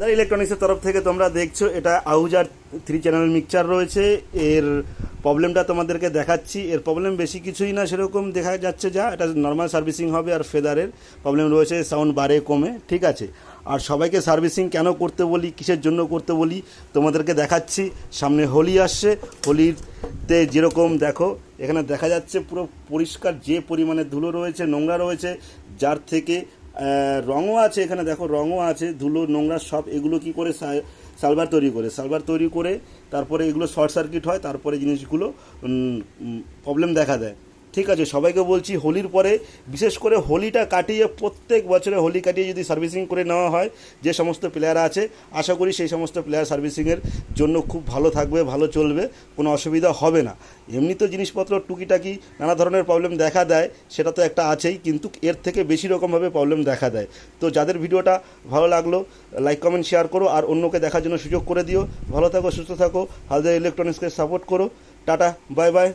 হালদার ইলেকট্রনিক্সের তরফ থেকে তোমরা দেখছো এটা আউজার 3 চ্যানেল মিক্সচার রয়েছে। এর প্রবলেমটা তোমাদেরকে দেখাচ্ছি। এর প্রবলেম বেশি কিছুই না, সেরকম দেখা যাচ্ছে যা এটা নর্মাল সার্ভিসিং হবে। আর ফেদারের প্রবলেম রয়েছে, সাউন্ড বাড়ে কমে, ঠিক আছে। আর সবাইকে সার্ভিসিং কেন করতে বলি, কিসের জন্য করতে বলি তোমাদেরকে দেখাচ্ছি। সামনে হোলি আসছে, হোলিতে যেরকম দেখো এখানে দেখা যাচ্ছে পুরো পরিষ্কার যে পরিমাণে ধুলো রয়েছে, নোংরা রয়েছে, যার থেকে রঙও আছে, এখানে দেখো রঙও আছে, ধুলো নোংরা সব এগুলো কি করে সালভার তৈরি করে তারপরে এগুলো শর্ট সার্কিট হয়, তারপরে জিনিসগুলো প্রবলেম দেখা দেয়, ঠিক আছে। সবাইকে বলছি হোলির পরে বিশেষ করে হোলিটা কাটিয়ে প্রত্যেক বছরে হোলি কাটিয়ে যদি সার্ভিসিং করে নেওয়া হয়, যে সমস্ত প্লেয়ার আছে আশা করি সেই সমস্ত প্লেয়ার সার্ভিসিংয়ের জন্য খুব ভালো থাকবে, ভালো চলবে, কোনো অসুবিধা হবে না। এমনি তো জিনিসপত্র টুকিটাকি নানা ধরনের প্রবলেম দেখা দেয়, সেটা তো একটা আছেই, কিন্তু এর থেকে বেশি রকমভাবে প্রবলেম দেখা দেয়। তো যাদের ভিডিওটা ভালো লাগলো লাইক কমেন্ট শেয়ার করো, আর অন্যকে দেখার জন্য সুযোগ করে দিও। ভালো থাকো, সুস্থ থাকো, হালদার ইলেকট্রনিক্সকে সাপোর্ট করো। Tata, bye bye.